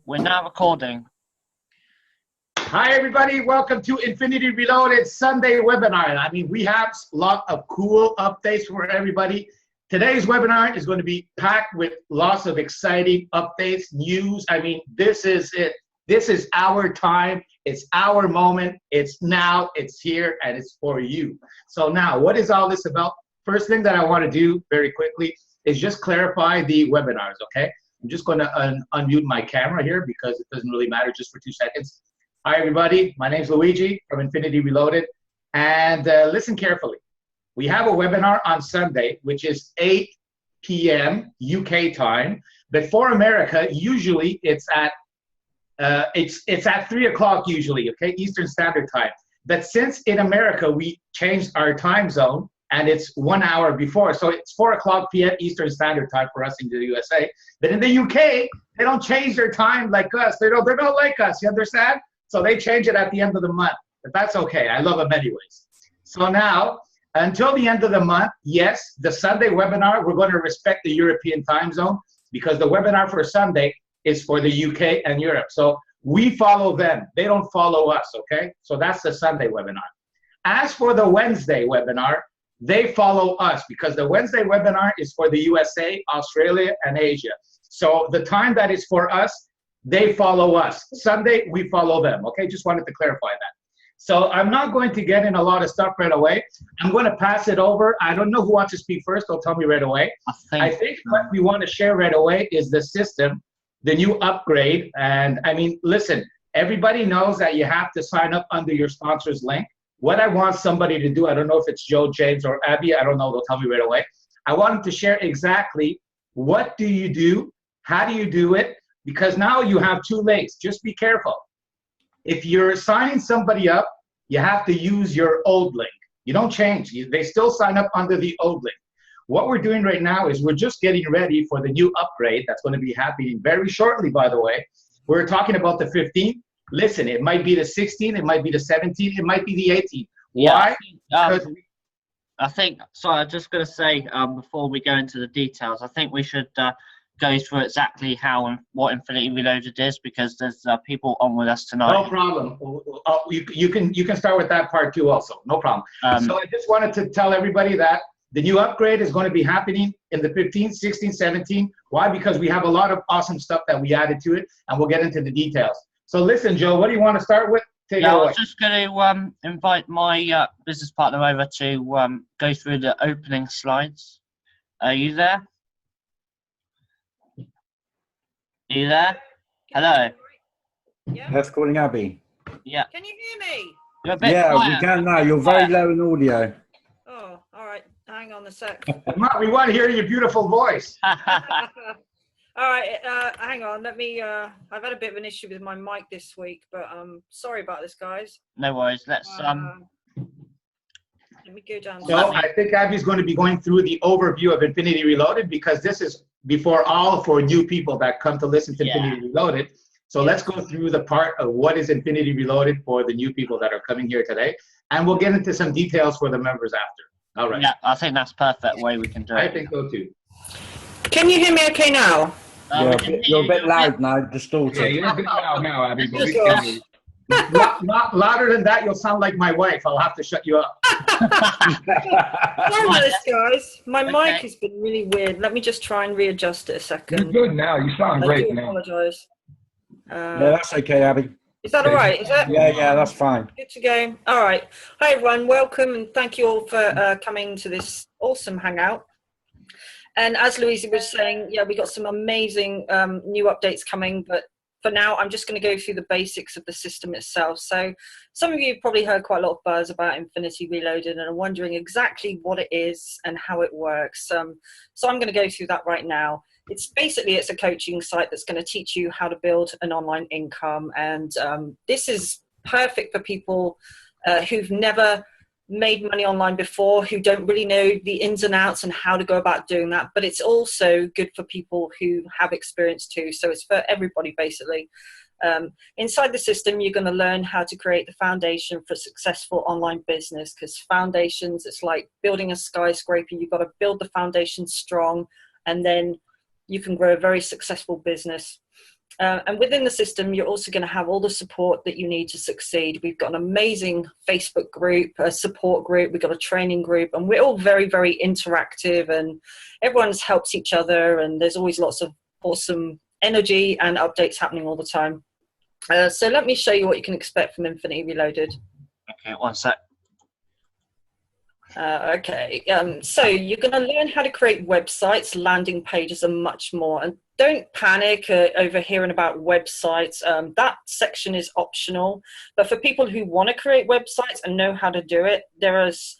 We're now recording. Hi, everybody. Welcome to Infinity Reloaded Sunday webinar. I mean, we have a lot of cool updates for everybody. Today's webinar is going to be packed with lots of exciting updates, news. I mean, this is it. This is our time. It's our moment. It's now. It's here, and it's for you. So now, what is all this about? First thing that I want to do very quickly is just clarify the webinars, okay? I'm just going to unmute my camera here because it doesn't really matter, just for 2 seconds. Hi, everybody. My name is Luigi from Infinity Reloaded. And listen carefully. We have a webinar on Sunday, which is 8 p.m. UK time. But for America, usually it's at 3 o'clock usually, okay, Eastern Standard Time. But since in America we changed our time zone, and it's 1 hour before. So it's 4 o'clock p.m. Eastern Standard Time for us in the USA. But in the UK, they don't change their time like us. They're not like us, you understand? So they change it at the end of the month. But that's okay. I love them anyways. So now, until the end of the month, yes, the Sunday webinar, we're going to respect the European time zone because the webinar for Sunday is for the UK and Europe. So we follow them. They don't follow us, okay? So that's the Sunday webinar. As for the Wednesday webinar, they follow us because the Wednesday webinar is for the USA, Australia, and Asia. So the time that is for us, they follow us. Sunday, we follow them, okay? Just wanted to clarify that. So I'm not going to get in a lot of stuff right away. I'm going to pass it over. I don't know who wants to speak first. They'll tell me right away. I think what we want to share right away is the system, the new upgrade. And I mean, listen, everybody knows that you have to sign up under your sponsor's link. What I want somebody to do, I don't know if it's Joe, James, or Abby, I don't know, they'll tell me right away. I want them to share exactly what do you do, how do you do it, because now you have 2 links. Just be careful. If you're signing somebody up, you have to use your old link. You don't change. They still sign up under the old link. What we're doing right now is we're just getting ready for the new upgrade that's going to be happening very shortly, by the way. We're talking about the 15th. Listen, it might be the 16th, it might be the 17th, it might be the 18th. Why? Yeah, I think, sorry, I'm just going to say, before we go into the details, I think we should go through exactly how and what Infinity Reloaded is, because there's people on with us tonight. No problem. You can start with that part too also. No problem. So I just wanted to tell everybody that the new upgrade is going to be happening in the 15th, 16th, 17th. Why? Because we have a lot of awesome stuff that we added to it, and we'll get into the details. So listen, Joe, what do you want to start with? Take it away. I was just going to invite my business partner over to go through the opening slides. Are you there? Are you there? Hello. Yeah. That's calling Abby. Yeah. Can you hear me? You're a bit Yeah, quiet. we can now. You're very low in audio. Oh, all right. Hang on a sec. We want to hear your beautiful voice. All right, hang on. Let me. I've had a bit of an issue with my mic this week, but sorry about this, guys. No worries. Let's Let me go down. So I think Abby's going to be going through the overview of Infinity Reloaded because this is for new people that come to listen to Infinity Reloaded. So let's go through the part of what is Infinity Reloaded for the new people that are coming here today, and we'll get into some details for the members after. All right. Yeah, I think that's perfect way we can do it. I think so too. Can you hear me okay now? You're a bit loud now, distorted. Yeah, you're a bit loud now, Abby, but we can hear you. Not louder than that, you'll sound like my wife. I'll have to shut you up. Sorry about this, guys. My mic has been really weird. Let me just try and readjust it a second. You're good now. You sound great I now. apologise. Yeah, that's okay, Abby. Is that all right? Is that? Yeah, that's fine. Good to go. All right. Hi, everyone. Welcome, and thank you all for coming to this awesome hangout. And as Louisa was saying, yeah, we got some amazing new updates coming, but for now, I'm just going to go through the basics of the system itself. So some of you have probably heard quite a lot of buzz about Infinity Reloaded and are wondering exactly what it is and how it works. So I'm going to go through that right now. It's a coaching site that's going to teach you how to build an online income. And this is perfect for people who've never made money online before, who don't really know the ins and outs and how to go about doing that. But it's also good for people who have experience too. So it's for everybody, basically. Inside the system, you're going to learn how to create the foundation for successful online business, because foundations, it's like building a skyscraper. You've got to build the foundation strong, and then you can grow a very successful business. And within the system, you're also going to have all the support that you need to succeed. We've got an amazing Facebook group, a support group, we've got a training group, and we're all very, very interactive, and everyone's helps each other, and there's always lots of awesome energy and updates happening all the time. So let me show you what you can expect from Infinity Reloaded. Okay, one sec. So you're going to learn how to create websites, landing pages, and much more. And don't panic over hearing about websites. That section is optional. But for people who want to create websites and know how to do it, there is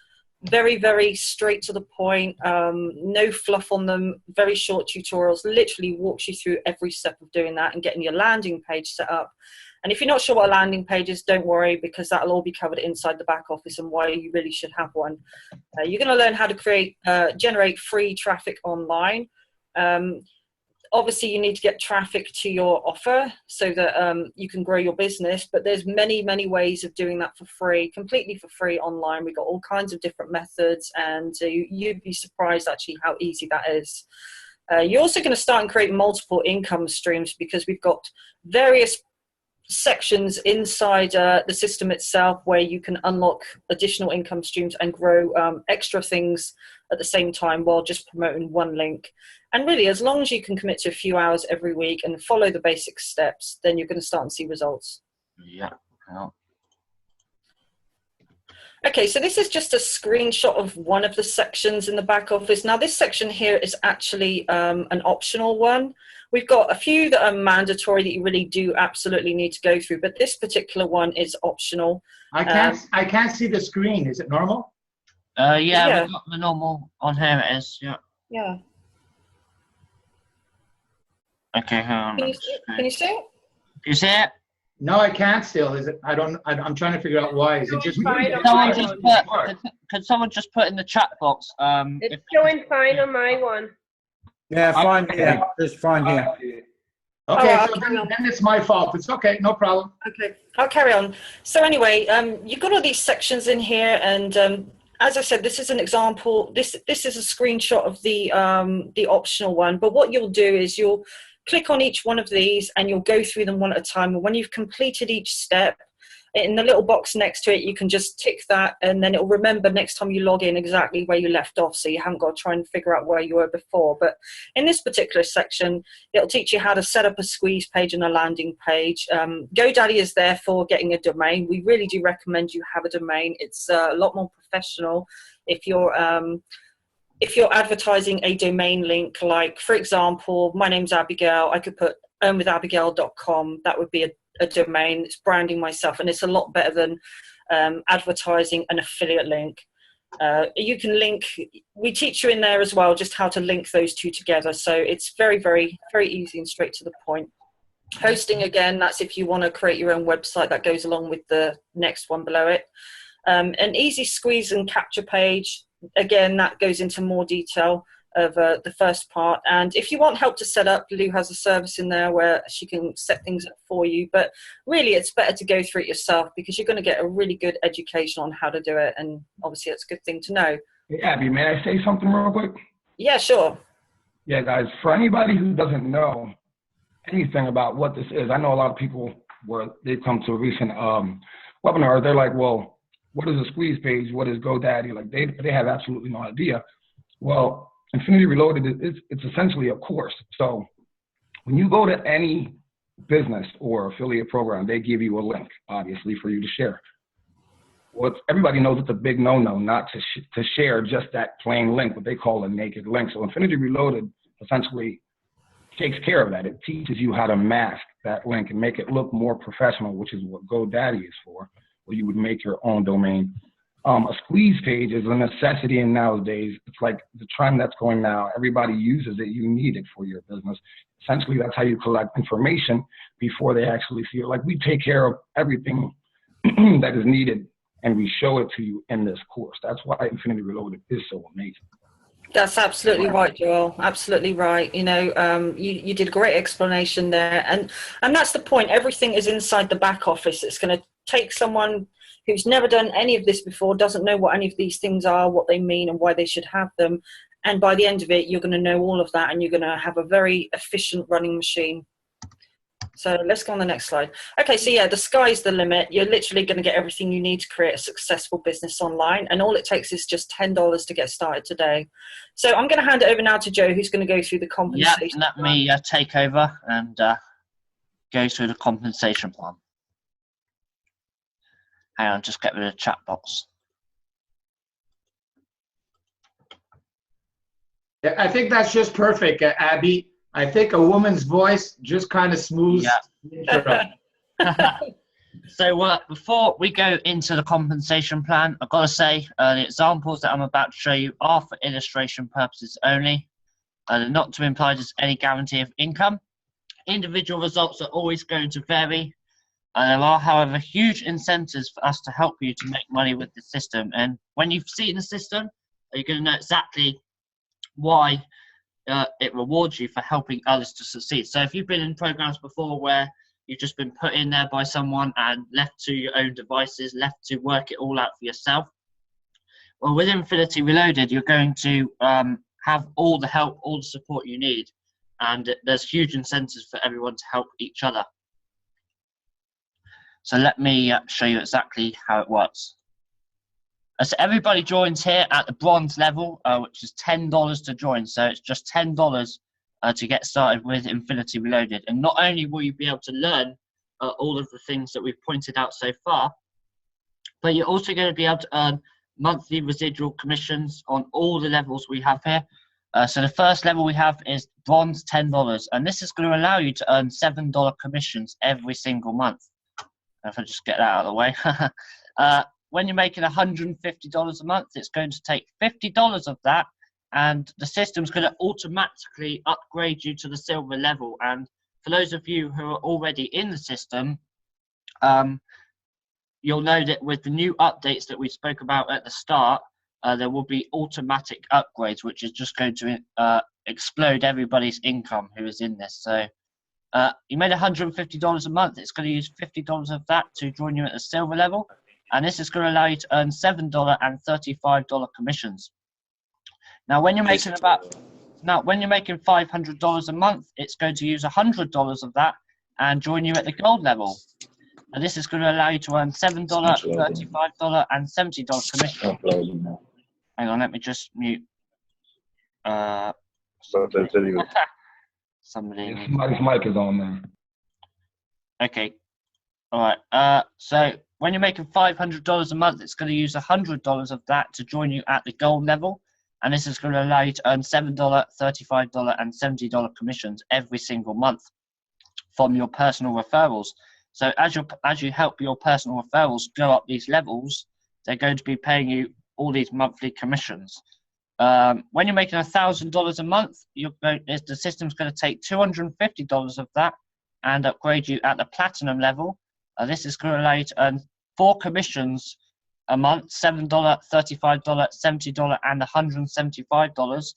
very, very straight to the point, no fluff on them, very short tutorials, literally walks you through every step of doing that and getting your landing page set up. And if you're not sure what a landing page is, don't worry, because that'll all be covered inside the back office and why you really should have one. You're going to learn how to generate free traffic online. Obviously, you need to get traffic to your offer so that you can grow your business. But there's many, many ways of doing that for free, completely for free online. We've got all kinds of different methods, and you'd be surprised actually how easy that is. You're also going to start and create multiple income streams because we've got various sections inside the system itself where you can unlock additional income streams and grow extra things at the same time while just promoting one link. And really, as long as you can commit to a few hours every week and follow the basic steps, then you're going to start and see results. Yeah. Okay, so this is just a screenshot of one of the sections in the back office. Now, this section here is actually an optional one. We've got a few that are mandatory that you really do absolutely need to go through, but this particular one is optional. I can't see the screen. Is it normal? Yeah, we've got the normal on here. It is. Yeah. Yeah. Okay, hang on. Can you see it? You see it? No, I can't still. Is it? I'm trying to figure out why. Is it just me? Could someone just put in the chat box? It's showing fine on my one. Yeah, fine here. It's fine here. Okay, so then it's my fault. It's okay, no problem. Okay, I'll carry on. So anyway, you've got all these sections in here, and as I said, this is an example. This is a screenshot of the optional one. But what you'll do is you'll click on each one of these and you'll go through them one at a time. And when you've completed each step, in the little box next to it, you can just tick that, and then it'll remember next time you log in exactly where you left off, so you haven't got to try and figure out where you were before. But in this particular section, it'll teach you how to set up a squeeze page and a landing page. GoDaddy is there for getting a domain. We really do recommend you have a domain. It's a lot more professional if you're advertising a domain link. Like, for example, my name's Abigail. I could put earnwithabigail.com. That would be a domain. It's branding myself, and it's a lot better than advertising an affiliate link. You can link, we teach you in there as well just how to link those two together, so it's very, very, very easy and straight to the point. Hosting, again, that's if you want to create your own website. That goes along with the next one below it. An easy squeeze and capture page, again, that goes into more detail of the first part. And if you want help to set up, Lou has a service in there where she can set things up for you. But really, it's better to go through it yourself because you're going to get a really good education on how to do it. And obviously, it's a good thing to know. Hey, Abby, may I say something real quick? Yeah, sure. Yeah, guys, for anybody who doesn't know anything about what this is, I know a lot of people where they come to a recent webinar, they're like, well, what is a squeeze page? What is GoDaddy? Like, they have absolutely no idea. Well, Infinity Reloaded, it's essentially a course. So when you go to any business or affiliate program, they give you a link, obviously, for you to share. Well, everybody knows it's a big no-no not to share just that plain link, what they call a naked link. So Infinity Reloaded essentially takes care of that. It teaches you how to mask that link and make it look more professional, which is what GoDaddy is for, where you would make your own domain. A squeeze page is a necessity, and nowadays it's like the trend that's going now. Everybody uses it. You need it for your business. Essentially, that's how you collect information before they actually see it. Like, we take care of everything that is needed, and we show it to you in this course. That's why Infinity Reloaded is so amazing. That's absolutely right, Joel. Absolutely right. You know, you did a great explanation there, and that's the point. Everything is inside the back office. It's going to take someone who's never done any of this before, doesn't know what any of these things are, what they mean, and why they should have them. And by the end of it, you're going to know all of that, and you're going to have a very efficient running machine. So let's go on the next slide. Okay, so yeah, the sky's the limit. You're literally going to get everything you need to create a successful business online, and all it takes is just $10 to get started today. So I'm going to hand it over now to Joe, who's going to go through the compensation. Yeah, let me take over and go through the compensation plan. Hang on, just get rid of the chat box. Yeah, I think that's just perfect, Abby. I think a woman's voice just kind of smooths. Yeah. So before we go into the compensation plan, I've got to say the examples that I'm about to show you are for illustration purposes only. They're not to imply there's any guarantee of income. Individual results are always going to vary. There are, however, huge incentives for us to help you to make money with the system. And when you've seen the system, you're going to know exactly why it rewards you for helping others to succeed. So if you've been in programs before where you've just been put in there by someone and left to your own devices, left to work it all out for yourself, well, with Infinity Reloaded, you're going to have all the help, all the support you need. And there's huge incentives for everyone to help each other. So let me show you exactly how it works. So everybody joins here at the bronze level, which is $10 to join. So it's just $10 to get started with Infinity Reloaded. And not only will you be able to learn all of the things that we've pointed out so far, but you're also going to be able to earn monthly residual commissions on all the levels we have here. So the first level we have is bronze, $10. And this is going to allow you to earn $7 commissions every single month. If I just get that out of the way. When you're making $150 a month, it's going to take $50 of that, and the system's going to automatically upgrade you to the silver level. And for those of you who are already in the system, you'll know that with the new updates that we spoke about at the start, there will be automatic upgrades, which is just going to explode everybody's income who is in this. So you made $150 a month, it's going to use $50 of that to join you at the silver level. And this is going to allow you to earn $7 and $35 commissions. Now, when you're making $500 a month, it's going to use $100 of that and join you at the gold level. And this is going to allow you to earn $7, $35, and $70 commission. Hang on, let me just mute. Somebody's mic is on there. Okay. All right. So when you're making $500 a month, it's going to use $100 of that to join you at the gold level. And this is going to allow you to earn $7, $35, and $70 commissions every single month from your personal referrals. So as you help your personal referrals go up these levels, they're going to be paying you all these monthly commissions. When you're making $1,000 a month, the system's going to take $250 of that and upgrade you at the platinum level. This is going to allow you to earn 4 commissions a month: $7, $35, $70, and $175.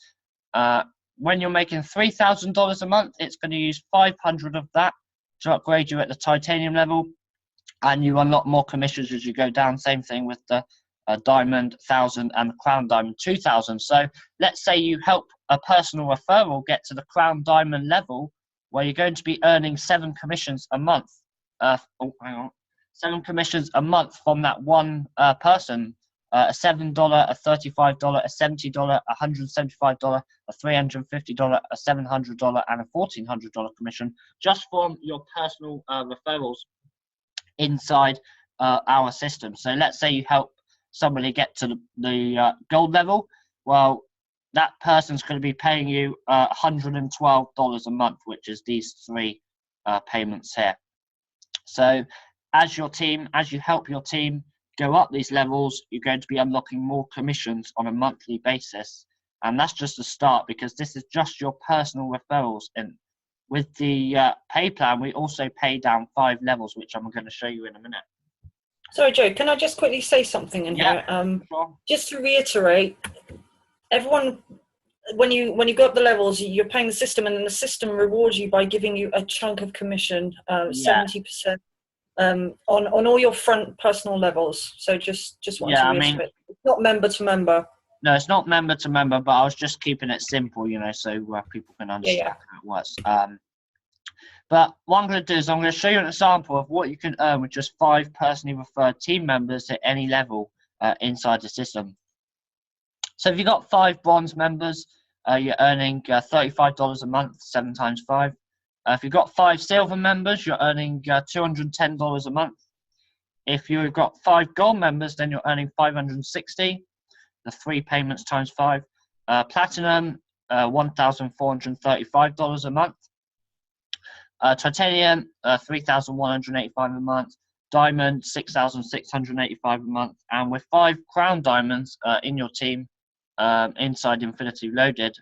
When you're making $3,000 a month, it's going to use $500 of that to upgrade you at the titanium level, and you unlock more commissions as you go down. Same thing with the diamond 1,000 and the crown diamond 2,000. So let's say you help a personal referral get to the crown diamond level, where you're going to be earning 7 commissions a month. 7 commissions a month from that one person. A $7, a $35, a $70, a $175, a $350, a $700, and a $1,400 commission just from your personal referrals inside our system. So let's say you help somebody get to the gold level. Well, that person's going to be paying you $112 a month, which is these 3 payments here. So as you help your team go up these levels, you're going to be unlocking more commissions on a monthly basis. And that's just a start, because this is just your personal referrals. And with the pay plan, we also pay down 5 levels, which I'm going to show you in a minute. Sorry, Joe, can I just quickly say something in here? Sure. Just to reiterate, everyone, when you go up the levels, you're paying the system, and then the system rewards you by giving you a chunk of commission, 70%. On all your front personal levels. So just want to reiterate. It's not member to member. No, it's not member to member, but I was just keeping it simple, so people can understand how it works. But what I'm going to do is I'm going to show you an example of what you can earn with just 5 personally referred team members at any level inside the system. So if you've got 5 bronze members, you're earning $35 a month, 7 times 5. If you've got 5 silver members, you're earning $210 a month. If you've got 5 gold members, then you're earning $560, the 3 payments times 5. Platinum, $1,435 a month. Titanium, $3,185 a month. Diamond, $6,685 a month. And with 5 crown diamonds in your team, inside Infinity Reloaded,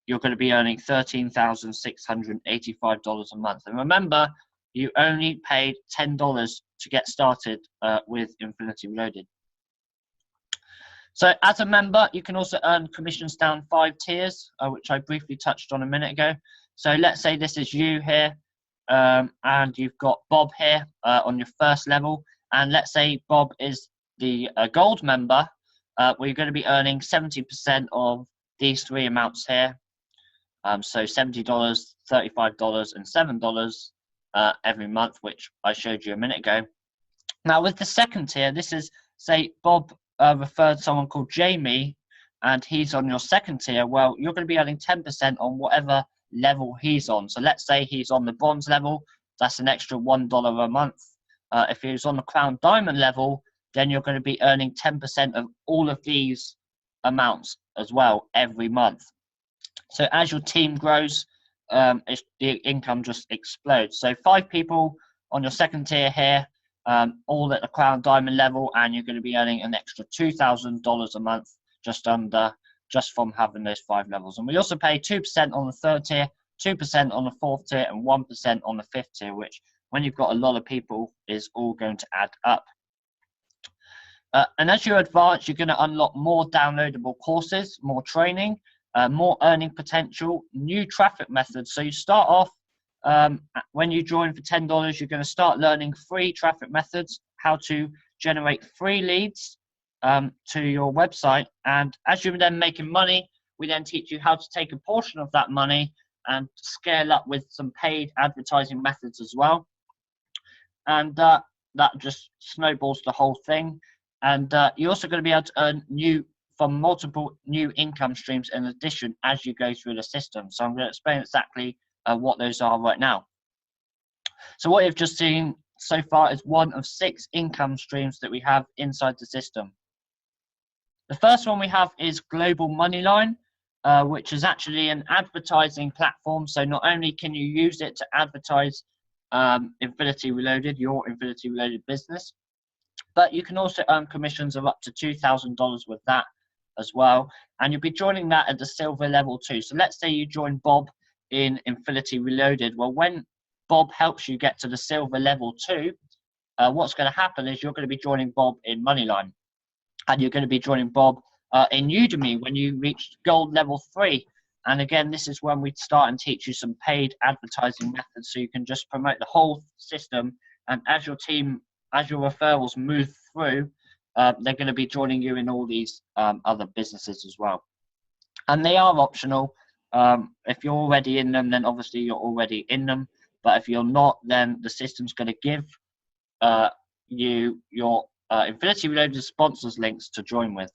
you're going to be earning $13,685 a month. And remember, you only paid $10 to get started with Infinity Reloaded. So as a member, you can also earn commissions down 5 tiers, which I briefly touched on a minute ago. So let's say this is you here, and you've got Bob here on your first level. And let's say Bob is the gold member. We're going to be earning 70% of these 3 amounts here. So $70, $35, and $7 every month, which I showed you a minute ago. Now with the second tier, this is, say Bob referred someone called Jamie, and he's on your second tier. Well, you're going to be earning 10% on whatever level he's on. So let's say he's on the bronze level, that's an extra $1 a month. If he's on the crown diamond level, then you're going to be earning 10% of all of these amounts as well every month. So as your team grows, the income just explodes. So 5 people on your second tier here, all at the crown diamond level, and you're going to be earning an extra $2,000 a month just from having those 5 levels. And we also pay 2% on the third tier, 2% on the fourth tier, and 1% on the fifth tier, which when you've got a lot of people is all going to add up. And as you advance, you're going to unlock more downloadable courses, more training, more earning potential, new traffic methods. So you start off, when you join for $10, you're going to start learning free traffic methods, how to generate free leads to your website. And as you're then making money, we then teach you how to take a portion of that money and scale up with some paid advertising methods as well. And that just snowballs the whole thing. And you're also going to be able to earn from multiple new income streams in addition as you go through the system. So I'm going to explain exactly what those are right now. So what you've just seen so far is one of 6 income streams that we have inside the system. The first one we have is Global Moneyline, which is actually an advertising platform. So not only can you use it to advertise Infinity Reloaded, your Infinity Reloaded business, but you can also earn commissions of up to $2,000 with that as well. And you'll be joining that at the silver level too. So let's say you join Bob in Infinity Reloaded. Well, when Bob helps you get to the silver level 2, what's going to happen is you're going to be joining Bob in Moneyline, and you're going to be joining Bob in Udemy when you reach gold level 3. And again, this is when we start and teach you some paid advertising methods, so you can just promote the whole system. And as your team, as your referrals move through, they're going to be joining you in all these other businesses as well. And they are optional. If you're already in them, then obviously you're already in them. But if you're not, then the system's going to give you your Infinity Reloaded sponsors links to join with.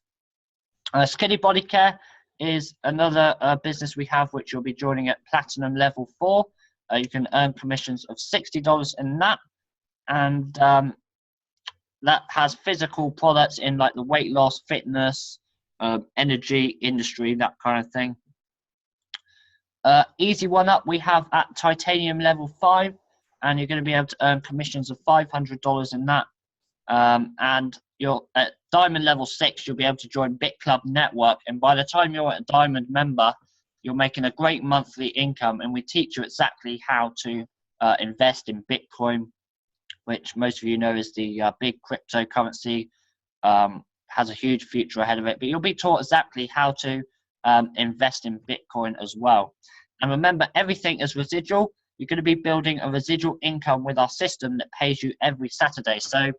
Skinny Body Care is another business we have, which you'll be joining at Platinum Level 4. You can earn commissions of $60 in that. And that has physical products in like the weight loss, fitness, energy industry, that kind of thing. Easy one up we have at Titanium Level 5, and you're going to be able to earn commissions of $500 in that. And you're at Diamond Level 6, you'll be able to join Bit Club Network, and by the time you're a Diamond member, you're making a great monthly income, and we teach you exactly how to invest in Bitcoin, which most of you know is the big cryptocurrency, has a huge future ahead of it. But you'll be taught exactly how to invest in Bitcoin as well. And remember, everything is residual. You're going to be building a residual income with our system that pays you every Saturday. So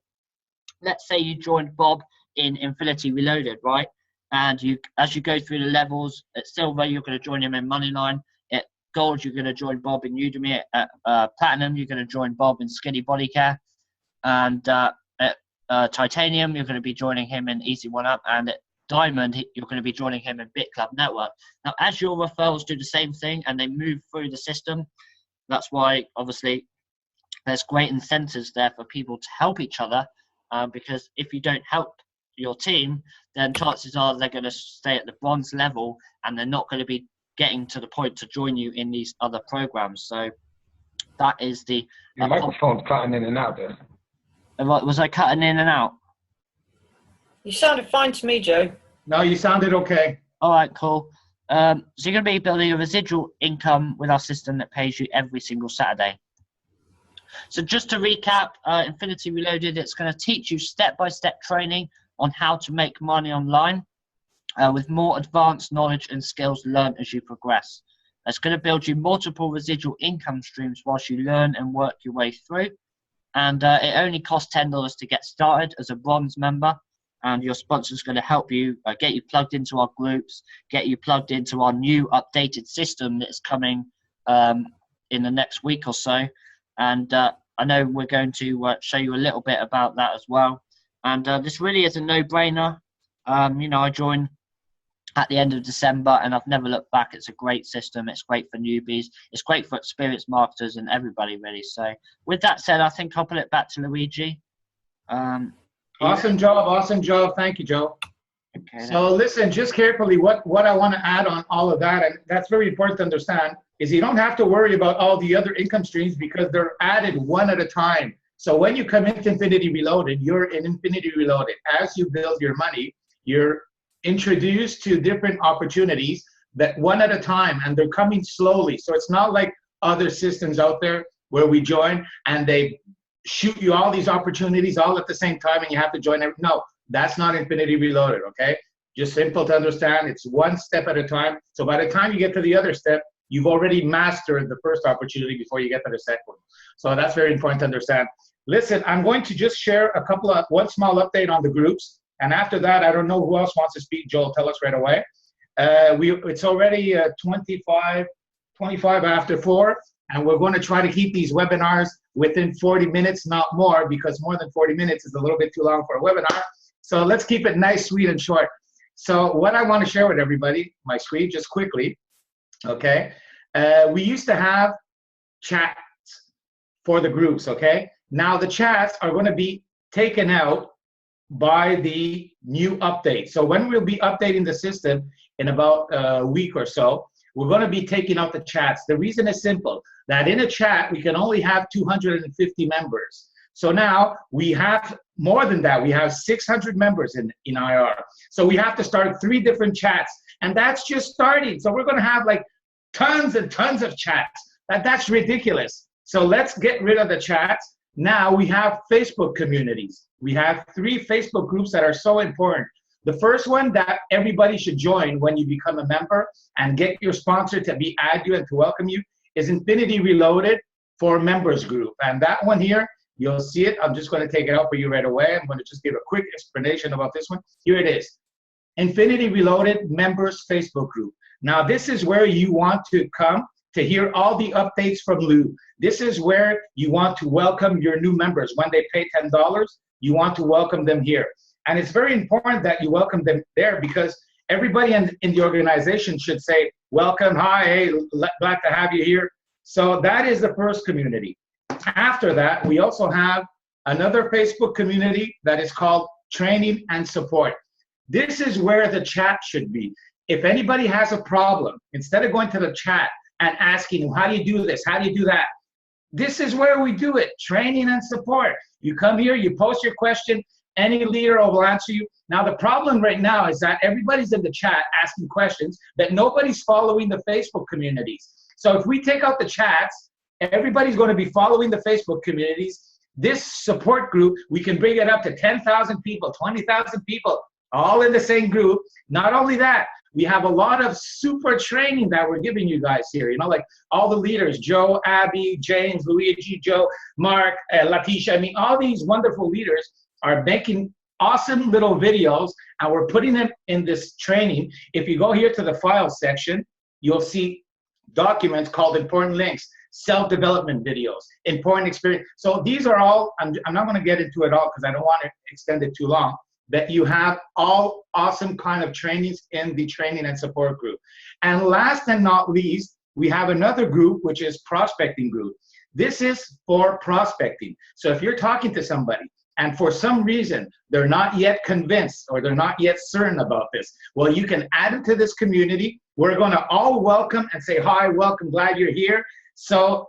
let's say you joined Bob in Infinity Reloaded, right? And as you go through the levels at silver, you're going to join him in Moneyline. At Gold, you're going to join Bob in Udemy. At Platinum, you're going to join Bob in Skinny Body Care. And at Titanium, you're going to be joining him in Easy One Up. And at Diamond, you're going to be joining him in Bit Club Network. Now, as your referrals do the same thing and they move through the system, that's why, obviously, there's great incentives there for people to help each other, because if you don't help your team, then chances are they're going to stay at the bronze level and they're not going to be getting to the point to join you in these other programs. So that is the... Your microphone's cutting in and out there. Was I cutting in and out? You sounded fine to me, Joe. No, you sounded okay. All right, cool. So you're going to be building a residual income with our system that pays you every single Saturday. So just to recap, Infinity Reloaded, it's going to teach you step-by-step training on how to make money online with more advanced knowledge and skills learned as you progress. It's going to build you multiple residual income streams whilst you learn and work your way through. And it only costs $10 to get started as a bronze member. And your sponsor is going to help you get you plugged into our groups, get you plugged into our new updated system that's coming in the next week or so. And I know we're going to show you a little bit about that as well. And this really is a no-brainer. I joined at the end of December and I've never looked back. It's a great system. It's great for newbies. It's great for experienced marketers and everybody really. So with that said, I think I'll put it back to Luigi. Awesome job. Thank you, Joe. Okay, so listen, just carefully, what I want to add on all of that, and that's very important to understand, is you don't have to worry about all the other income streams because they're added one at a time. So when you come into Infinity Reloaded, you're in Infinity Reloaded. As you build your money, you're introduced to different opportunities that one at a time, and they're coming slowly. So it's not like other systems out there where we join and they shoot you all these opportunities all at the same time and you have to join every. No, that's not Infinity Reloaded, okay? Just simple to understand. It's one step at a time. So by the time you get to the other step, you've already mastered the first opportunity before you get to the second one. So that's very important to understand. Listen, I'm going to just share one small update on the groups. And after that, I don't know who else wants to speak. Joel, tell us right away. It's already 25 after 4. And we're going to try to keep these webinars within 40 minutes, not more, because more than 40 minutes is a little bit too long for a webinar. So let's keep it nice, sweet, and short. So what I want to share with everybody, my sweet, just quickly, okay? We used to have chats for the groups, okay? Now the chats are going to be taken out by the new update. So when we'll be updating the system in about a week or so, we're going to be taking out the chats. The reason is simple, that in a chat, we can only have 250 members. So now we have more than that. We have 600 members in IR. So we have to start 3 different chats. And that's just starting. So we're going to have like tons and tons of chats. That's ridiculous. So let's get rid of the chats. Now we have Facebook communities. We have 3 Facebook groups that are so important. The first one that everybody should join when you become a member and get your sponsor to add you and to welcome you is Infinity Reloaded for Members Group. And that one here, you'll see it. I'm just going to take it out for you right away. I'm going to just give a quick explanation about this one. Here it is. Infinity Reloaded Members Facebook Group. Now, this is where you want to come to hear all the updates from Lou. This is where you want to welcome your new members. When they pay $10, you want to welcome them here. And it's very important that you welcome them there because everybody in the organization should say, welcome, hi, hey, glad to have you here. So that is the first community. After that, we also have another Facebook community that is called Training and Support. This is where the chat should be. If anybody has a problem, instead of going to the chat and asking, how do you do this? How do you do that? This is where we do it, training and support. You come here, you post your question, any leader will answer you. Now, the problem right now is that everybody's in the chat asking questions, that nobody's following the Facebook communities. So if we take out the chats, everybody's going to be following the Facebook communities. This support group, we can bring it up to 10,000 people, 20,000 people, all in the same group. Not only that, we have a lot of super training that we're giving you guys here. You know, like all the leaders, Joe, Abby, James, Luigi, Joe, Mark, Latisha. I mean, all these wonderful leaders are making awesome little videos, and we're putting them in this training. If you go here to the files section, you'll see documents called important links, self-development videos, important experience. So these are all, I'm not going to get into it all because I don't want to extend it too long, that you have all awesome kind of trainings in the training and support group. And last and not least, we have another group, which is prospecting group. This is for prospecting. So if you're talking to somebody and for some reason they're not yet convinced or they're not yet certain about this, well, you can add it to this community. We're going to all welcome and say, hi, welcome, glad you're here. So,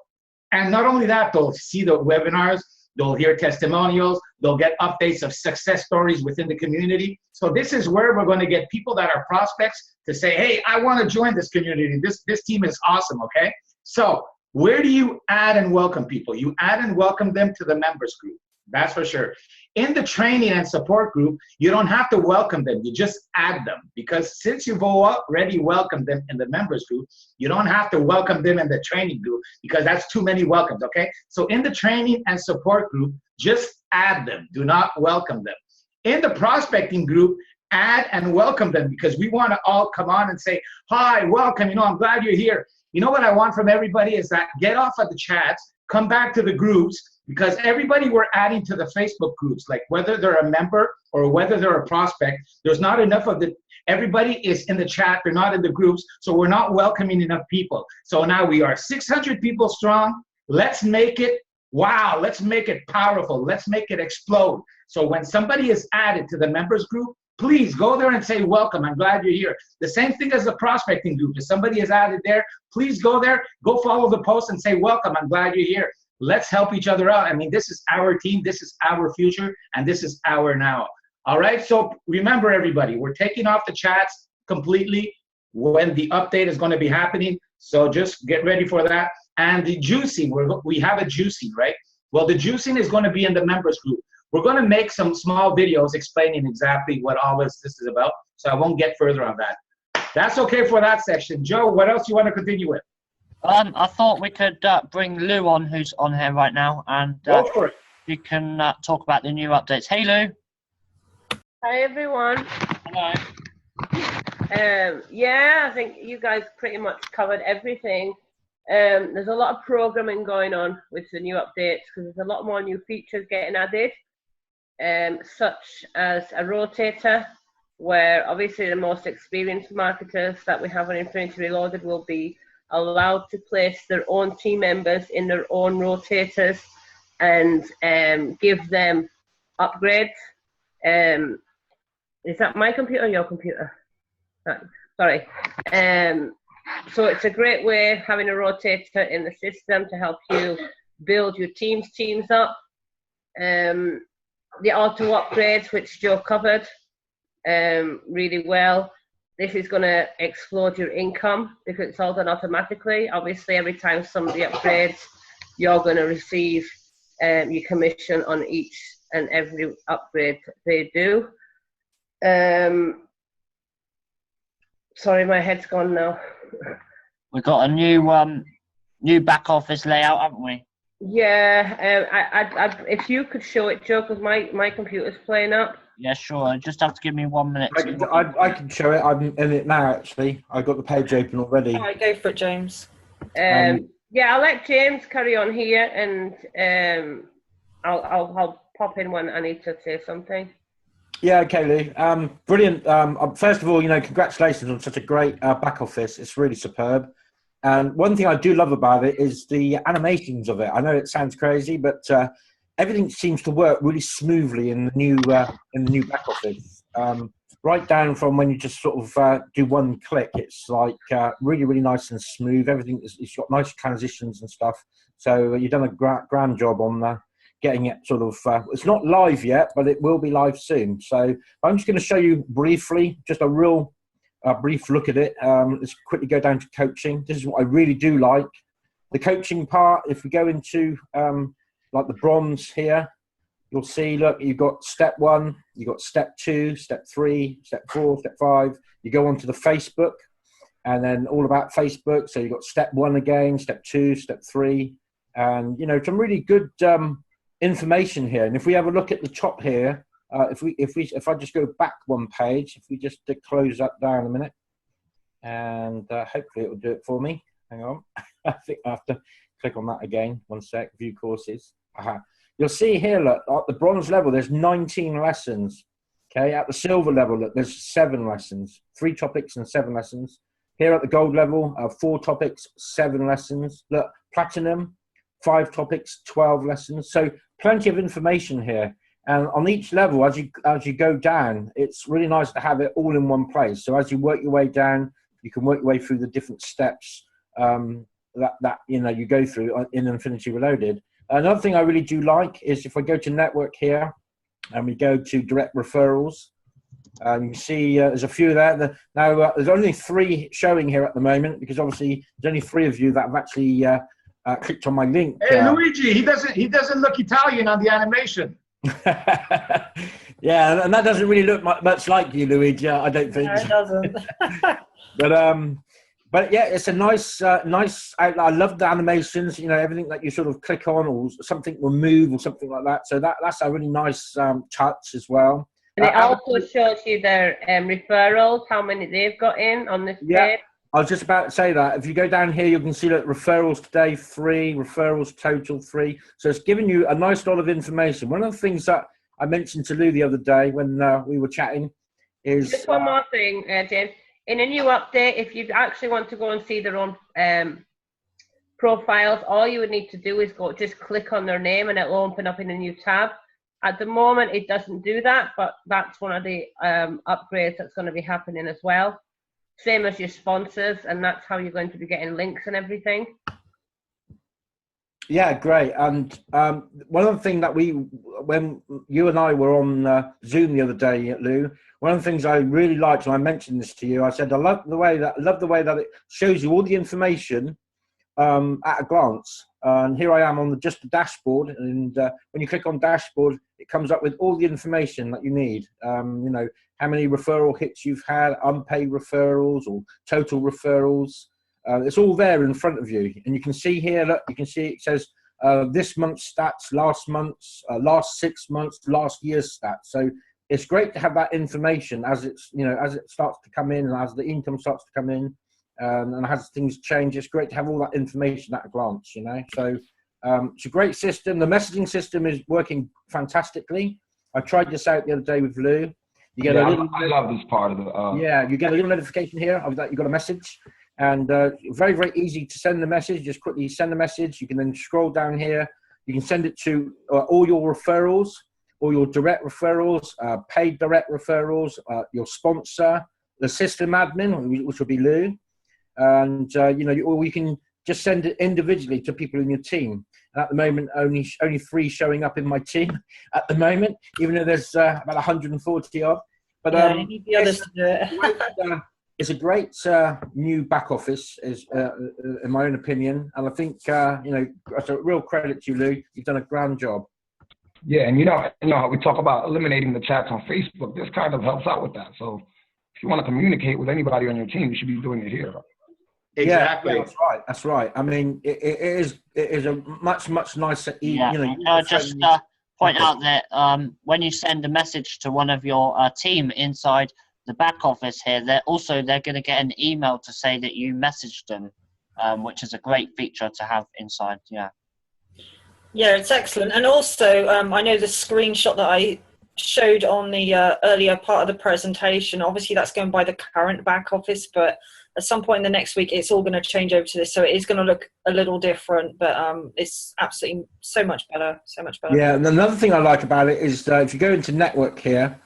and not only that, they'll see the webinars, they'll hear testimonials, they'll get updates of success stories within the community. So this is where we're going to get people that are prospects to say, hey, I want to join this community. This team is awesome, okay? So where do you add and welcome people? You add and welcome them to the members group. That's for sure. In the training and support group, you don't have to welcome them. You just add them, because since you've already welcomed them in the members group, you don't have to welcome them in the training group because that's too many welcomes, okay? So in the training and support group, just add them. Do not welcome them. In the prospecting group, add and welcome them because we want to all come on and say, hi, welcome, I'm glad you're here. You know what I want from everybody is that get off of the chats, come back to the groups, because everybody we're adding to the Facebook groups, like whether they're a member or whether they're a prospect, there's not enough of everybody is in the chat, they're not in the groups, so we're not welcoming enough people. So now we are 600 people strong. Let's make it, wow, let's make it powerful. Let's make it explode. So when somebody is added to the members group, please go there and say, welcome, I'm glad you're here. The same thing as the prospecting group. If somebody is added there, please go there, go follow the post and say, welcome, I'm glad you're here. Let's help each other out. I mean, this is our team, this is our future, and this is our now. All right, so remember everybody, we're taking off the chats completely when the update is gonna be happening. So just get ready for that. And the juicing, we have a juicing, right? Well, the juicing is gonna be in the members group. We're going to make some small videos explaining exactly what all this is about, so I won't get further on that. That's okay for that section. Joe, what else you want to continue with? I thought we could bring Lou on, who's on here right now, and Go for it. you can talk about the new updates. Hey, Lou. Hi, everyone. Hello. Yeah, I think you guys pretty much covered everything. There's a lot of programming going on with the new updates because there's a lot more new features getting added. Such as a rotator, where obviously the most experienced marketers that we have on Infinity Reloaded will be allowed to place their own team members in their own rotators and give them upgrades. Is that my computer or your computer? Sorry. So it's a great way having a rotator in the system to help you build your teams up. The auto upgrades, which Joe covered really well. This is going to explode your income because it's all done automatically. Obviously, every time somebody upgrades, you're going to receive your commission on each and every upgrade they do. Sorry, my head's gone now. We've got a new back office layout, haven't we? Yeah, if you could show it, Joe, because my computer's playing up. Yeah, sure. Just have to give me 1 minute. I can show it. I'm in it now, actually. I've got the page open already. All right, go for it, James. Yeah, I'll let James carry on here, and I'll pop in when I need to say something. Yeah, okay, Lou. Brilliant. First of all, congratulations on such a great back office. It's really superb. And one thing I do love about it is the animations of it. I know it sounds crazy, but everything seems to work really smoothly in the new back office. Right down from when you just sort of do one click, it's like really, really nice and smooth. Everything it's got nice transitions and stuff. So you've done a grand job on getting it sort of. It's not live yet, but it will be live soon. So I'm just going to show you briefly, just a real brief look at it. Let's quickly go down to coaching. This is what I really do like. The coaching part, if we go into like the bronze here, you'll see, look, you've got step 1, you've got step 2, step 3, step 4, step 5. You go on to the Facebook and then all about Facebook. So you've got step 1 again, step 2, step 3, and some really good information here. And if we have a look at the top here, if I just go back one page, if we just close that down a minute, and hopefully it will do it for me. Hang on. I think I have to click on that again. One sec. View courses. You'll see here, look, at the bronze level, there's 19 lessons. Okay, at the silver level, look, there's 7 lessons, 3 topics and 7 lessons. Here at the gold level, 4 topics, 7 lessons. Look, platinum, 5 topics, 12 lessons. So plenty of information here. And on each level, as you go down, it's really nice to have it all in one place. So as you work your way down, you can work your way through the different steps that you go through in Infinity Reloaded. Another thing I really do like is if I go to network here and we go to direct referrals, you can see there's a few there. Now, there's only 3 showing here at the moment because obviously there's only 3 of you that have actually clicked on my link. Hey, Luigi, he doesn't look Italian on the animation. Yeah, and that doesn't really look much like you, Luigi. I don't think. No, it doesn't. But yeah, it's a nice. I love the animations. You know, everything that you sort of click on, or something will move, or something like that. So that's a really nice touch as well. And it also shows you their referrals, how many they've got in on this page. I was just about to say that. If you go down here, you can see that referrals today 3, referrals total 3. So it's giving you a nice lot of information. One of the things that I mentioned to Lou the other day when we were chatting is... Just one more thing, James. In a new update, if you actually want to go and see their own profiles, all you would need to do is just click on their name and it'll open up in a new tab. At the moment, it doesn't do that, but that's one of the upgrades that's going to be happening as well. Same as your sponsors, and that's how you're going to be getting links and everything. Yeah, great. And one of the things that when you and I were on Zoom the other day, Lou, one of the things I really liked, and I mentioned this to you, I said I love the way that it shows you all the information at a glance. And here I am on just the dashboard, and when you click on dashboard, it comes up with all the information that you need. You know, how many referral hits you've had, unpaid referrals or total referrals. It's all there in front of you, and you can see here. Look, you can see it says this month's stats, last month's, last 6 months, last year's stats. So it's great to have that information as it starts to come in, and as the income starts to come in. And as things change, it's great to have all that information at a glance, you know. So it's a great system. The messaging system is working fantastically. I tried this out the other day with Lou. You get I love this part of the. You get a little notification here of that you got a message, and very, very easy to send the message. Just quickly send the message. You can then scroll down here. You can send it to all your referrals, all your direct referrals, paid direct referrals, your sponsor, the system admin, which will be Lou. And or you can just send it individually to people in your team. And at the moment, only 3 showing up in my team at the moment, even though there's about 140 odd. But you need the others to do it. It's a great new back office, in my own opinion. And I think that's a real credit to you, Lou. You've done a grand job. Yeah, and you know how we talk about eliminating the chats on Facebook. This kind of helps out with that. So if you want to communicate with anybody on your team, you should be doing it here. Exactly. Yeah, that's right. I mean, it is a much nicer. Just point out that when you send a message to one of your team inside the back office here, they're going to get an email to say that you messaged them, which is a great feature to have inside. Yeah. Yeah, it's excellent. And also, I know the screenshot that I showed on the earlier part of the presentation, obviously that's going by the current back office, but at some point in the next week, it's all going to change over to this. So it is going to look a little different, but it's absolutely so much better. Yeah, and another thing I like about it is if you go into network here,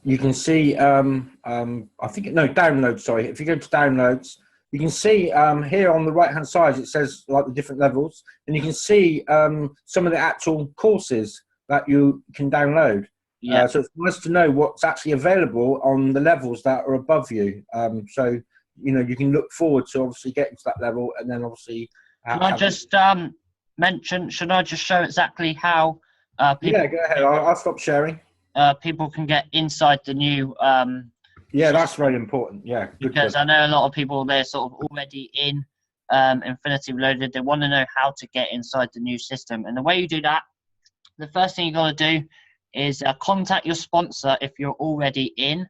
you can see, downloads, sorry. If you go to downloads, you can see here on the right-hand side, it says like the different levels, and you can see some of the actual courses that you can download. Yeah. So it's nice to know what's actually available on the levels that are above you. So you can look forward to obviously getting to that level, and then obviously. Can I just mention? Should I just show exactly how? People, yeah, go ahead. I'll stop sharing. People can get inside the new. Yeah, that's very important. Yeah, because I know a lot of people they're sort of already in Infinity Reloaded. They want to know how to get inside the new system, and the way you do that, the first thing you got to do is contact your sponsor if you're already in.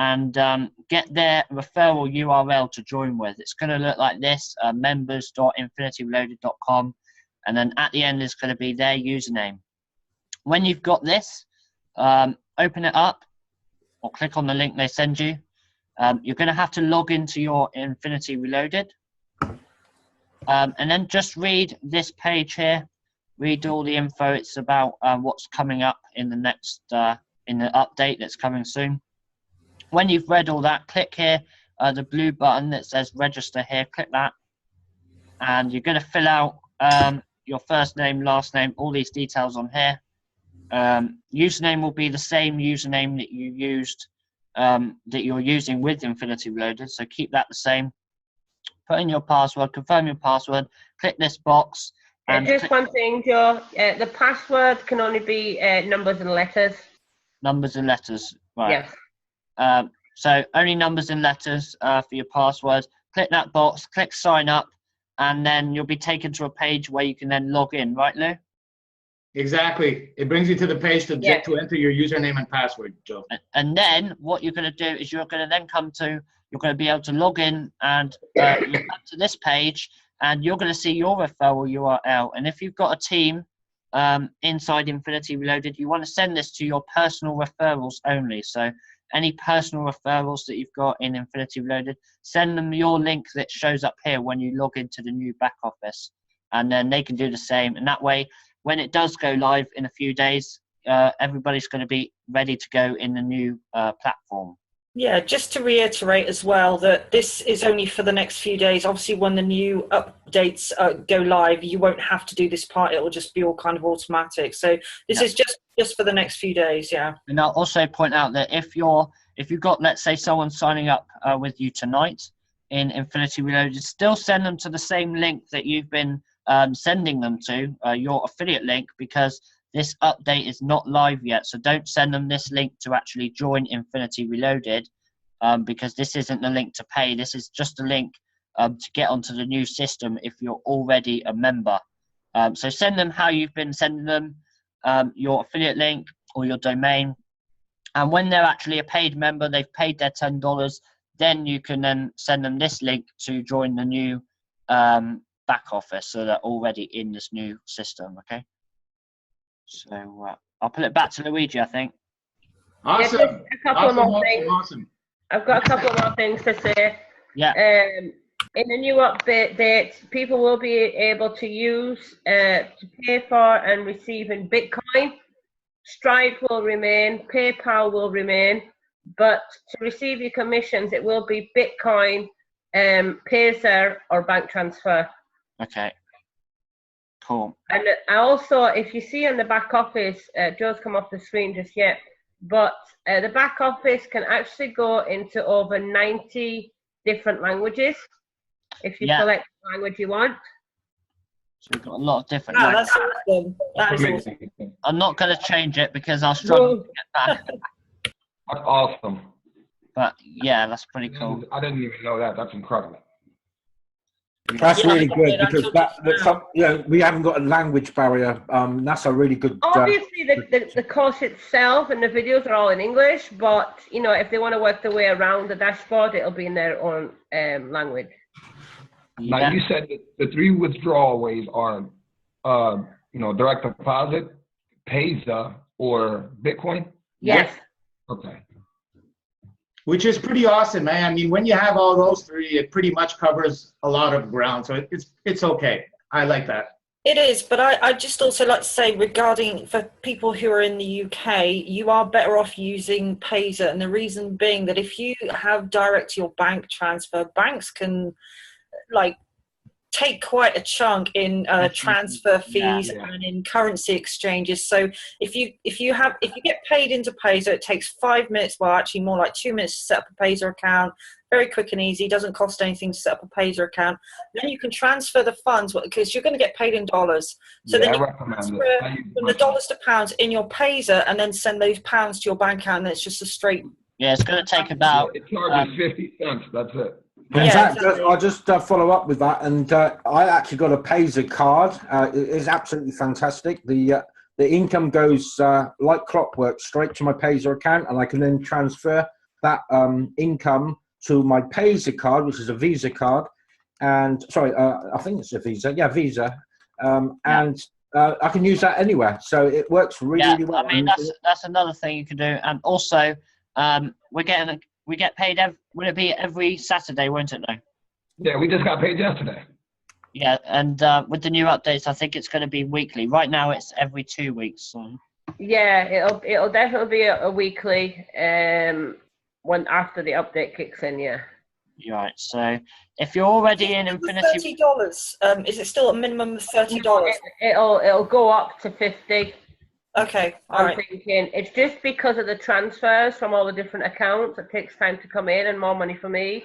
and get their referral URL to join with. It's going to look like this, members.infinityreloaded.com, and then at the end is going to be their username. When you've got this, open it up or click on the link they send you. You're going to have to log into your Infinity Reloaded. And then just read this page here. Read all the info. It's about what's coming up in the next in the update that's coming soon. When you've read all that, click here, the blue button that says register here. Click that, and you're going to fill out your first name, last name, all these details on here. Username will be the same username that you used, that you're using with Infinity Reloaded. So keep that the same. Put in your password, confirm your password, click this box. And just one thing, Joe. The password can only be numbers and letters. Numbers and letters, right. Yes. So only numbers and letters for your password. Click that box, click sign up, and then you'll be taken to a page where you can then log in, right, Lou? Exactly. It brings you to the page to enter your username and password, Joe. And then what you're going to do is you're going to then you're going to be able to log in, and you come to this page, and you're going to see your referral URL. And if you've got a team inside Infinity Reloaded, you want to send this to your personal referrals only. So any personal referrals that you've got in Infinity Reloaded, send them your link that shows up here when you log into the new back office, and then they can do the same. And that way, when it does go live in a few days, everybody's going to be ready to go in the new platform. Yeah, just to reiterate as well that this is only for the next few days. Obviously, when the new updates go live, you won't have to do this part. It will just be all kind of automatic. So this is just for the next few days, yeah. And I'll also point out that if you've got, let's say, someone signing up with you tonight in Infinity Reloaded, still send them to the same link that you've been sending them to, your affiliate link, because this update is not live yet. So don't send them this link to actually join Infinity Reloaded, because this isn't the link to pay. This is just a link to get onto the new system if you're already a member. So send them how you've been sending them, your affiliate link or your domain. And when they're actually a paid member, they've paid their $10, then you can then send them this link to join the new back office, so they're already in this new system, okay? So I'll put it back to Luigi, I think. Awesome. Yeah, a couple more things. Awesome. I've got a couple more things to say. Yeah. In the new update, people will be able to use to pay for and receive in Bitcoin. Stripe will remain, PayPal will remain, but to receive your commissions, it will be Bitcoin, Pazer, or bank transfer. Okay. Cool. And also, if you see on the back office, Joe's come off the screen just yet, but the back office can actually go into over 90 different languages if you select the language you want. So we've got a lot of different That's awesome. That is awesome. I'm not going to change it because I'll struggle to get back. That's awesome. But yeah, that's pretty cool. I didn't even know that. That's incredible. That's really good, because we haven't got a language barrier. That's a really good. Obviously, the course itself and the videos are all in English, but if they want to work their way around the dashboard, it'll be in their own language. Now Yeah. you said that the three withdrawal ways are, direct deposit, Payza, or Bitcoin. Yes. Okay. Which is pretty awesome, man. I mean, when you have all those three, it pretty much covers a lot of ground. So it's okay. I like that. It is, but I just also like to say, regarding for people who are in the UK, you are better off using Payzer, and the reason being that if you have direct to your bank transfer, banks can take quite a chunk in transfer fees and in currency exchanges. So if you get paid into Payzer, it takes 5 minutes, well actually more like 2 minutes to set up a Payzer account. Very quick and easy, doesn't cost anything to set up a Payzer account. Then you can transfer the funds, because you're going to get paid in dollars. So then you can transfer from the dollars to pounds in your Payzer, and then send those pounds to your bank account, and it's just a straight. Yeah, it's going to take about. It charges 50 cents. That's it. In fact, I'll just follow up with that. And I actually got a Payzer card. It is absolutely fantastic. The income goes like clockwork straight to my Payzer account, and I can then transfer that income to my Payzer card, which is a Visa card, and sorry, I think it's a Visa. Yeah, Visa, and I can use that anywhere. So it works really well. I mean, that's another thing you can do, and also we get paid. Will it be every Saturday? Won't it? No. Yeah, we just got paid yesterday. Yeah, and with the new updates, I think it's going to be weekly. Right now, it's every 2 weeks. So. Yeah, it'll definitely be a weekly when after the update kicks in. Yeah. Right. So if you're already in Infinity, $30. Is it still a minimum of $30? It'll go up to 50. Okay. All right. Thinking it's just because of the transfers from all the different accounts. It takes time to come in and more money for me.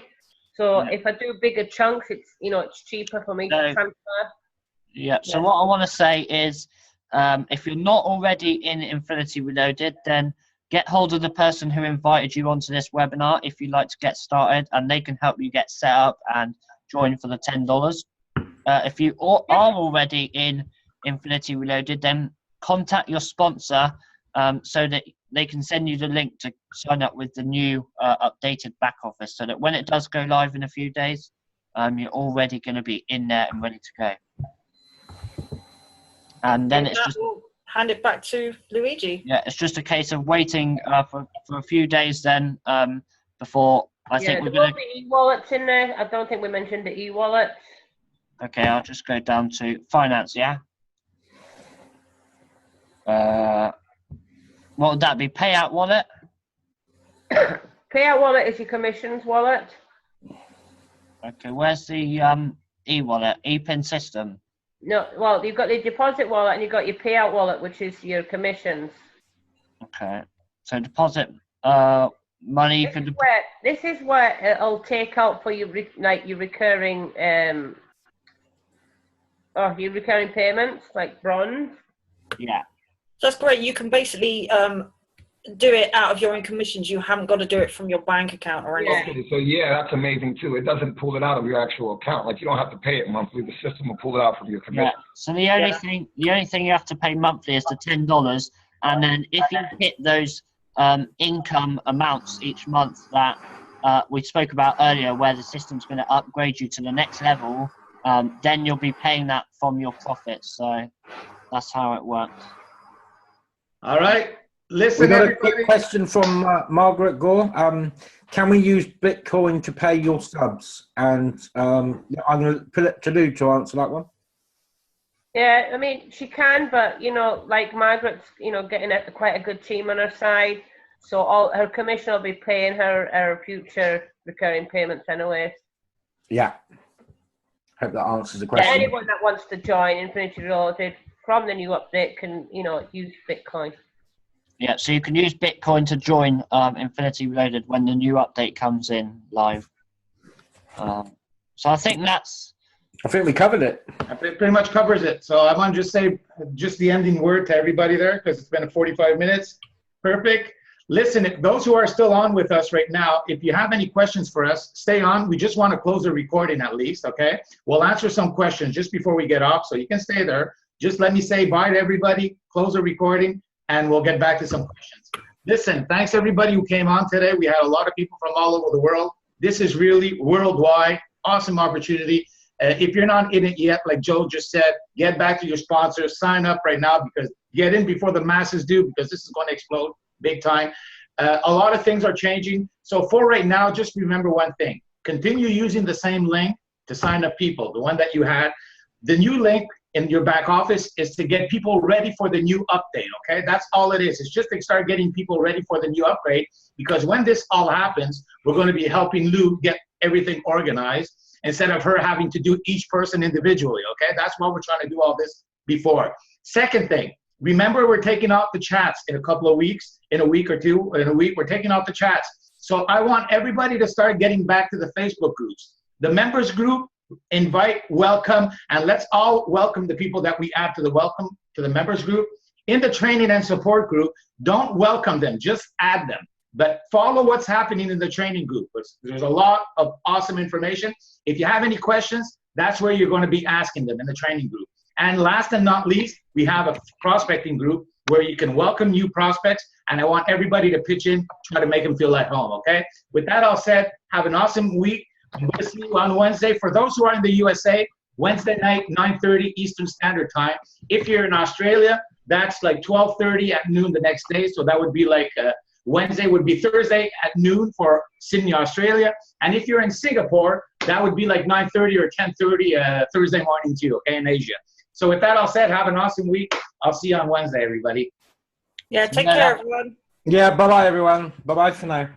So if I do bigger chunks, it's cheaper for me to transfer. Yeah. So what I want to say is, if you're not already in Infinity Reloaded, then get hold of the person who invited you onto this webinar if you'd like to get started, and they can help you get set up and join for the $10. If you are already in Infinity Reloaded, then contact your sponsor so that they can send you the link to sign up with the new updated back office, so that when it does go live in a few days, you're already going to be in there and ready to go. And then it's just hand it back to Luigi. Yeah, it's just a case of waiting for a few days then before I think we're going to... the e-wallets in there. I don't think we mentioned the e-wallet. Okay, I'll just go down to finance, yeah? What would that be? Payout wallet? Payout wallet is your commissions wallet. Okay, where's the e-wallet, e-pin system? No, well, you've got the deposit wallet and you've got your payout wallet, which is your commissions. Okay, so deposit money you can... This is where it'll take out for your your recurring your recurring payments, like bronze. Yeah. That's great. You can basically do it out of your own commissions. You haven't got to do it from your bank account or anything. Okay, so that's amazing too. It doesn't pull it out of your actual account. Like you don't have to pay it monthly. The system will pull it out from your commission. Yeah. So the only thing you have to pay monthly is the $10, and then if you hit those income amounts each month that we spoke about earlier, where the system's going to upgrade you to the next level, then you'll be paying that from your profits. So that's how it works. All right. Listen, we got everybody. a quick question from Margaret Gore. Can we use Bitcoin to pay your subs? And I'm going to put it to Lou to answer that one. Yeah, I mean, she can, but, like Margaret's, getting quite a good team on her side. So all her commission will be paying her future recurring payments anyway. Yeah. Hope that answers the question. Anyone that wants to join Infinity Reloaded from the new update can, use Bitcoin. Yeah, so you can use Bitcoin to join Infinity Reloaded when the new update comes in live. So I think we covered it. It pretty much covers it. So I want to just say the ending word to everybody there, because it's been 45 minutes. Perfect. Listen, those who are still on with us right now, if you have any questions for us, stay on. We just want to close the recording at least, okay? We'll answer some questions just before we get off, so you can stay there. Just let me say bye to everybody, close the recording, and we'll get back to some questions. Listen, thanks everybody who came on today. We had a lot of people from all over the world. This is really worldwide, awesome opportunity. If you're not in it yet, like Joe just said, get back to your sponsors, sign up right now, because get in before the masses do, because this is going to explode big time. A lot of things are changing. So for right now, just remember one thing. Continue using the same link to sign up people, the one that you had. The new link in your back office is to get people ready for the new update, okay? That's all it is. It's just to start getting people ready for the new upgrade, because when this all happens, we're going to be helping Lou get everything organized instead of her having to do each person individually, okay? That's why we're trying to do all this before. Second thing, remember we're taking off the chats in a couple of weeks, in a week or two, in a week, we're taking off the chats. So I want everybody to start getting back to the Facebook groups. The members group, invite, welcome, and let's all welcome the people that we add to the members group. In the training and support group, don't welcome them, just add them. But follow what's happening in the training group. There's a lot of awesome information. If you have any questions, that's where you're going to be asking them in the training group. And last and not least, we have a prospecting group. where you can welcome new prospects, and I want everybody to pitch in, try to make them feel at home, okay? With that all said, have an awesome week. I'm going to see you on Wednesday. For those who are in the USA, Wednesday night, 9:30 Eastern Standard Time. If you're in Australia, that's like 12:30 at noon the next day. So that would be like Wednesday would be Thursday at noon for Sydney, Australia. And if you're in Singapore, that would be like 9:30 or 10:30 Thursday morning too, okay, in Asia. So with that all said, have an awesome week. I'll see you on Wednesday, everybody. Yeah, take care, everyone. Yeah, bye-bye, everyone. Bye-bye for now.